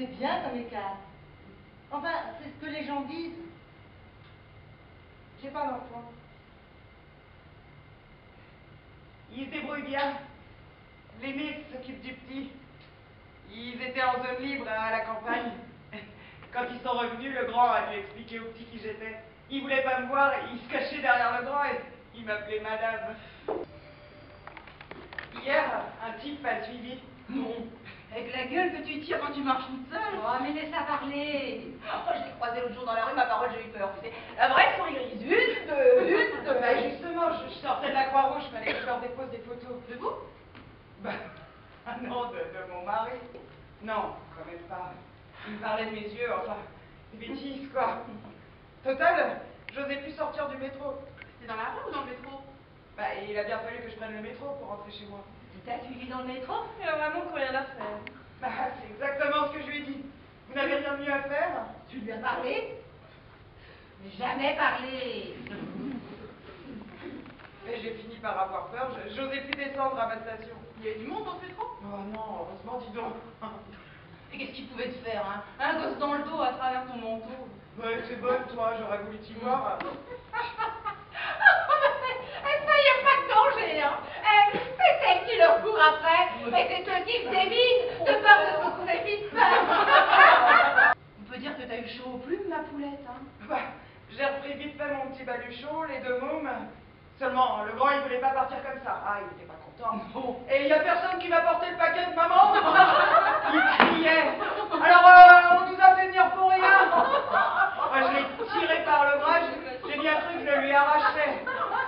C'est bien comme écart. Enfin, c'est ce que les gens disent. J'ai pas d'enfant. Il se débrouille bien. L'aîné s'occupe du petit. Ils étaient en zone libre à la campagne. Quand ils sont revenus, le grand a dû expliquer au petit qui j'étais. Il voulait pas me voir, il se cachait derrière le grand et il m'appelait madame. Hier, un type m'a suivi. Non. Avec la gueule que tu tires quand tu marches toute seule. Oh, mais laisse-la parler. Oh, je l'ai croisé l'autre jour dans la rue, ma parole, j'ai eu peur. C'est la vraie souris grise. Une, deux. Bah justement, je sortais de la Croix-Rouge, fallait que je leur dépose des photos. De vous? Bah, ah non, de mon mari. Non, quand même pas. Il me parlait de mes yeux, enfin, des bêtises, quoi. Total, j'osais plus sortir du métro. C'était dans la rue ou dans le métro? Bah, il a bien fallu que je prenne le métro pour rentrer chez moi. Tu t'as suivi dans le métro? Il a vraiment que rien à faire. Bah, c'est exactement ce que je lui ai dit. Vous n'avez rien de mieux à faire? Tu lui as parlé? Mais jamais parlé. Et j'ai fini par avoir peur, j'osais plus descendre à ma station. Il y avait du monde dans ce métro? Oh non, heureusement, dis donc. Et qu'est-ce qu'il pouvait te faire, hein? Un gosse dans le dos à travers ton manteau. Ouais, c'est bonne, toi, j'aurais voulu t'y voir. Ça, y a pas de danger, hein. C'est elle qui leur court après. Et c'est ce type débile de peur de se retrouver vite. On peut dire que t'as eu chaud aux plumes, ma poulette, hein? Bah, j'ai repris vite fait mon petit baluchon, les deux mômes. Seulement, le grand, il voulait pas partir comme ça. Ah, il était pas content. Non. Et il y a personne qui m'a porté le paquet de maman. Il criait. Alors, on nous a fait venir pour rien. Moi, je l'ai tiré par le bras, j'ai bien cru que je le lui arrachais.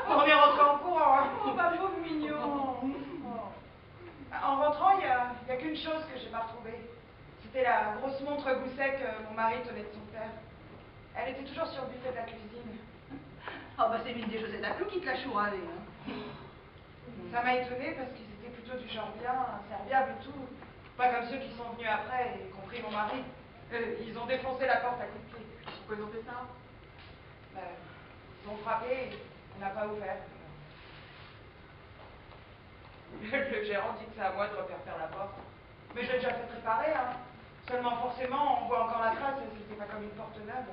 On est rentré en courant. Hein. Oh, ma pauvre mignon. En rentrant, il y a qu'une chose que j'ai pas retrouvée. C'était la grosse montre gousset que mon mari tenait de son père. Elle était toujours sur le buffet de la cuisine. Oh, bah, c'est mine des Josette à clous qui te l'a chouravé, hein. Ça m'a étonnée parce qu'ils étaient plutôt du genre bien, serviables et tout. Pas comme ceux qui sont venus après, y compris mon mari. Ils ont défoncé la porte à coups de pied. Pourquoi ils ont fait ça? Ils ont frappé, on n'a pas ouvert. Le gérant dit que c'est à moi de refaire faire la porte. Mais j'ai déjà fait préparer, hein. Seulement forcément, on voit encore la trace et c'était pas comme une porte neuve.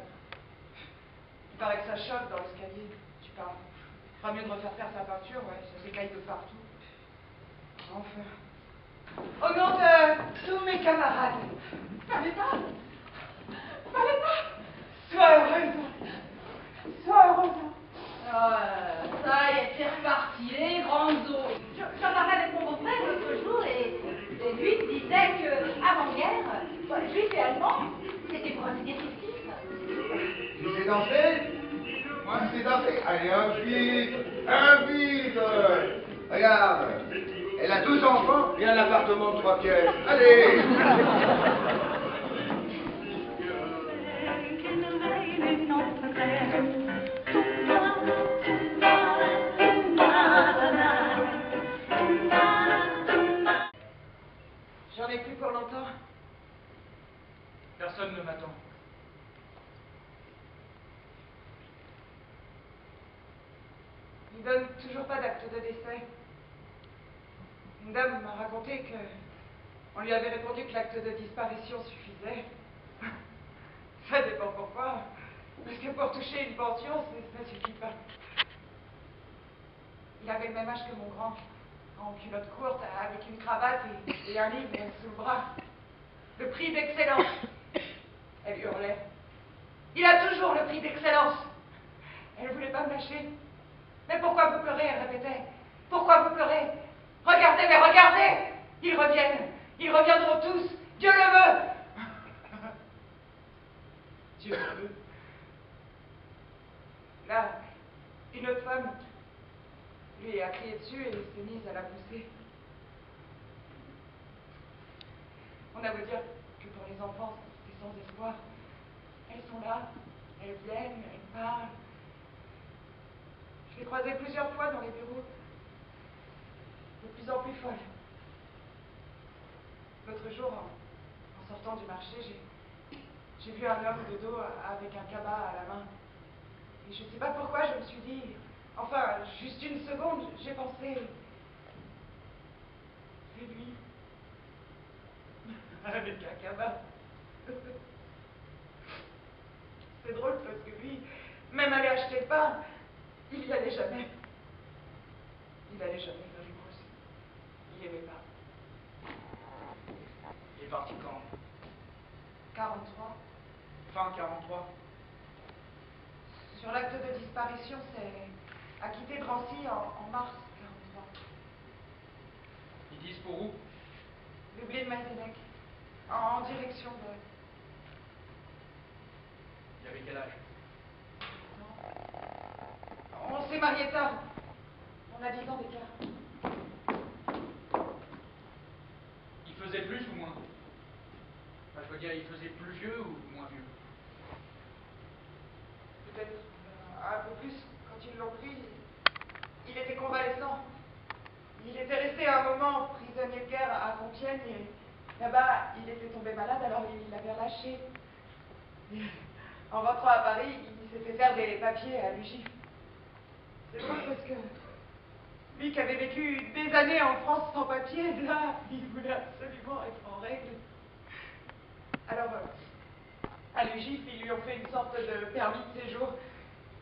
Il paraît que ça choque dans l'escalier. Tu parles. Pas mieux de refaire faire sa peinture, ouais, ça s'écaille de partout. Enfin. Au nom de tous mes camarades, Fallait pas. sois heureuse. Sois heureuse. Ça y est, c'est reparti, les grandes eaux. J'en parlais avec mon beau-frère l'autre jour et lui disait que avant-guerre, les juifs et allemands, c'était pour ainsi dire kiff-kiff. Tu sais danser? Moi, je sais danser. Allez, un vite. Regarde, elle a 12 enfants et un appartement de 3 pièces. Allez. J'en ai plus pour longtemps. Personne ne m'attend. Il donne toujours pas d'acte de décès. Une dame m'a raconté que on lui avait répondu que l'acte de disparition suffisait. Ça dépend pourquoi. Parce que pour toucher une pension, ça suffit pas. Il avait le même âge que mon grand, en culotte courte, avec une cravate et un livre sous le bras. Le prix d'excellence. Elle hurlait. Il a toujours le prix d'excellence. Elle voulait pas me lâcher. Mais pourquoi vous pleurez? Elle répétait. Pourquoi vous pleurez? Regardez, mais regardez! Ils reviennent. Ils reviendront tous. Dieu le veut. Dieu le veut. Là, une autre femme lui a crié dessus et s'est mise à la pousser. On a beau dire que pour les enfants, c'est sans espoir. Elles sont là, elles viennent, elles parlent. Je les croisais plusieurs fois dans les bureaux, de plus en plus folles. L'autre jour, en sortant du marché, j'ai vu un homme de dos avec un cabas à la main. Et je ne sais pas pourquoi, je me suis dit, enfin, juste une seconde, j'ai pensé, c'est lui, avec un cabas. C'est drôle parce que lui, même aller acheter le pain, il y allait jamais. Il allait jamais vers les grosses. Il aimait pas. Il est parti quand? 43. Fin 43. Sur l'acte de disparition, c'est a quitté Drancy en mars 43. Ils disent pour où? L'oubli de Mazélec. En direction de... Il avait quel âge? On s'est mariés tard. On a 10 ans d'écart. Il faisait plus ou moins? Enfin, je veux dire, il faisait plus vieux ou moins vieux? Peut-être un peu plus. Quand ils l'ont pris, il était convalescent. Il était resté un moment prisonnier de guerre à Compiègne et là-bas, il était tombé malade, alors il l'avait relâché. En rentrant à Paris, il s'est fait faire des papiers à l'UGIF. C'est drôle parce que lui qui avait vécu des années en France sans papier, là, il voulait absolument être en règle. Alors, à l'UGIF, ils lui ont fait une sorte de permis de séjour.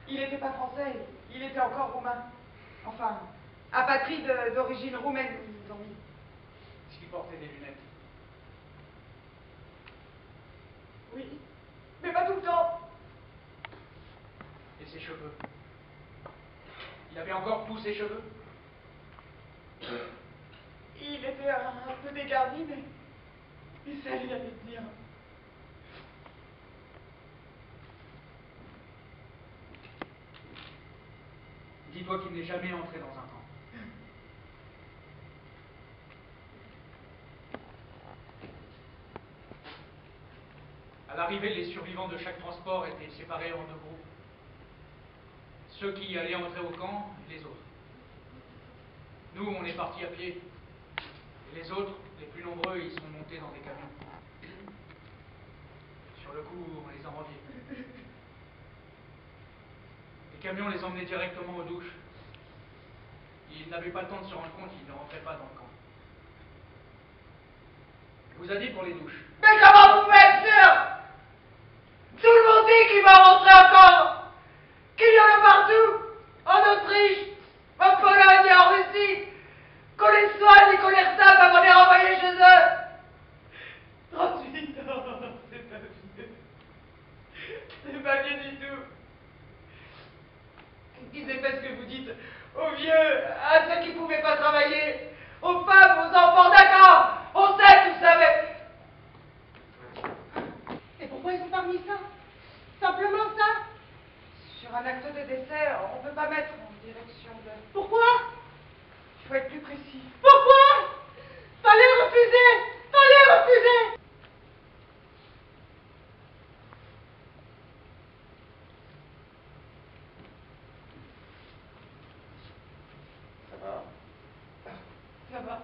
Il n'était pas français, il était encore roumain. Enfin, apatride d'origine roumaine, ils ont mis. Est-ce qu'il portait des lunettes? Oui, mais pas tout le temps. Et ses cheveux? Il avait encore tous ses cheveux? Il était un peu dégarni, mais ça lui allait bien. Dis-toi qu'il n'est jamais entré dans un camp. À l'arrivée, les survivants de chaque transport étaient séparés en 2 groupes. Ceux qui allaient entrer au camp et les autres. Nous, on est partis à pied. Et les autres, les plus nombreux, ils sont montés dans des camions. Sur le coup, on les a enviés. Les camions les emmenaient directement aux douches. Ils n'avaient pas le temps de se rendre compte qu'ils ne rentraient pas dans le camp. Je vous a dit pour les douches. Mais comment vous pouvez être sûr? Tout le monde dit qu'il va rentrer encore, qu'il y en a partout, en Autriche, en Pologne et en Russie, qu'on les soigne et qu'on les retape avant de les renvoyer chez eux. 38 ans, c'est pas vieux. C'est pas vieux du tout. Qui sait pas ce que vous dites aux vieux, à ceux qui pouvaient pas travailler, aux femmes, aux enfants, d'accord, on sait tout ça, mais... Et pourquoi ils ont pas mis ça? Simplement ça? Sur un acte de décès, on peut pas mettre en direction de... Pourquoi? Il faut être plus précis. Pourquoi? Fallait refuser! Fallait refuser! Ça va. Ça va.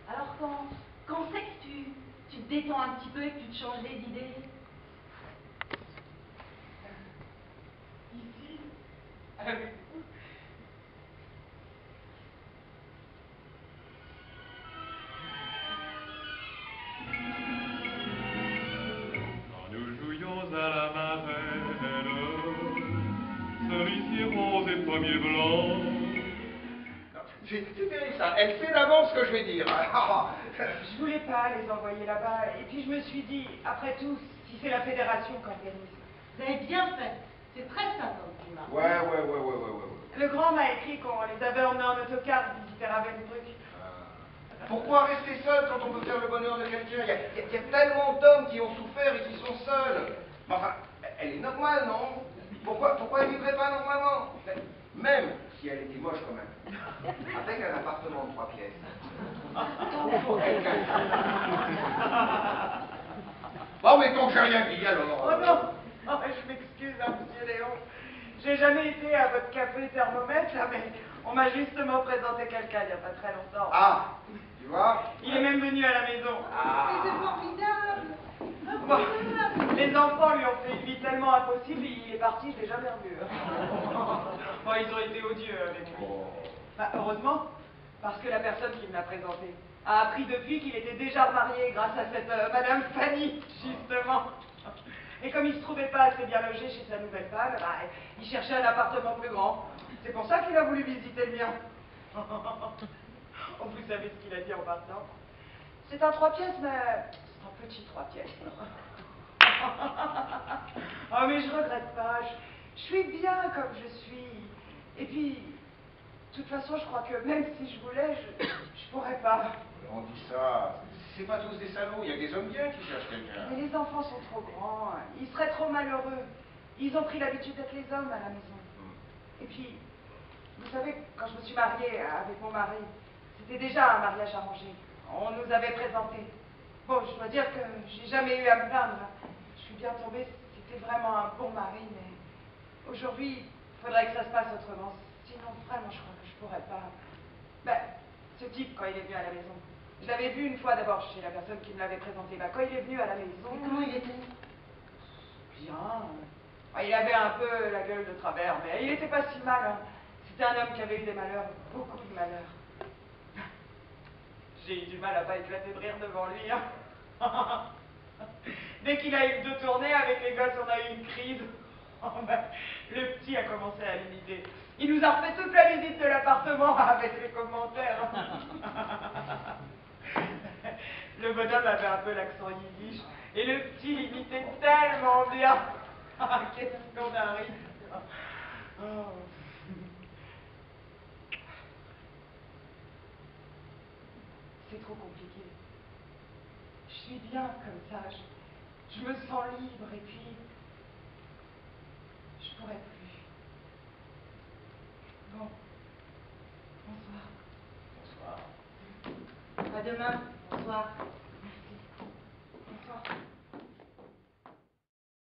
Alors quand c'est que tu te détends un petit peu et que tu te changes les idées? Ici, avec vous. Quand nous jouions à la marelle, celui-ci rose et premier blanc. C'est terrible ça. Elle sait d'avance ce que je vais dire. Je voulais pas les envoyer là-bas, et puis je me suis dit, après tout, si c'est la fédération qui organise. Vous avez bien fait. C'est très sympa comme coup là. Ouais. Le grand m'a écrit qu'on les avait emmenés en autocar visiter Ravensbrück. Pourquoi rester seul quand on peut faire le bonheur de quelqu'un? Il y a tellement d'hommes qui ont souffert et qui sont seuls. Mais enfin, elle est normale, non? Pourquoi elle vivrait pas normalement? Même si elle était moche quand même. Avec un appartement de 3 pièces. Pour quelqu'un. Bon, mettons que j'ai rien dit alors. Oh non! Oh, je m'excuse, hein, monsieur Léon. J'ai jamais été à votre café thermomètre, là, mais on m'a justement présenté quelqu'un il n'y a pas très longtemps. Ah, tu vois? Il est même venu à la maison. Mais c'est formidable! Bon, les enfants lui ont fait une vie tellement impossible, il est parti, je l'ai jamais revu. Bon, ils ont été odieux avec lui. Bah, heureusement, parce que la personne qui me l'a présenté a appris depuis qu'il était déjà remarié grâce à cette Madame Fanny, justement. Et comme il se trouvait pas assez bien logé chez sa nouvelle femme, bah, il cherchait un appartement plus grand. C'est pour ça qu'il a voulu visiter le mien. Oh, vous savez ce qu'il a dit en partant? C'est un 3 pièces, mais c'est un petit 3 pièces. Oh, mais je regrette pas. Je suis bien comme je suis. Et puis, de toute façon, je crois que même si je voulais, je pourrais pas. On dit ça. C'est pas tous des salauds. Il y a des hommes bien qui cherchent quelqu'un. Mais les enfants sont trop grands. Ils seraient trop malheureux. Ils ont pris l'habitude d'être les hommes à la maison. Et puis, vous savez, quand je me suis mariée avec mon mari, c'était déjà un mariage arrangé. On nous avait présenté. Bon, je dois dire que j'ai jamais eu à me plaindre. Je suis bien tombée, c'était vraiment un bon mari, mais aujourd'hui, il faudrait que ça se passe autrement. Sinon, vraiment, je crois que je pourrais pas. Ben, ce type, quand il est venu à la maison, je l'avais vu une fois d'abord chez la personne qui me l'avait présenté. Ben, quand il est venu à la maison... Et comment il était? Bien. Ah, il avait un peu la gueule de travers, mais il n'était pas si mal. Hein. C'était un homme qui avait eu des malheurs, beaucoup de malheurs. J'ai eu du mal à pas éclater de rire devant lui. Hein. Dès qu'il a eu le dos tourné avec les gosses, on a eu une crise. Oh, ben, le petit a commencé à l'imiter. Il nous a refait toute la visite de l'appartement avec les commentaires. Le bonhomme avait un peu l'accent yiddish et le petit l'imitait tellement bien. Qu'est-ce qu'on arrive. Oh. C'est trop compliqué. Je suis bien comme ça. Je me sens libre et puis je pourrais plus. Bon. Bonsoir. Bonsoir. À demain. Bonsoir. Merci. Bonsoir.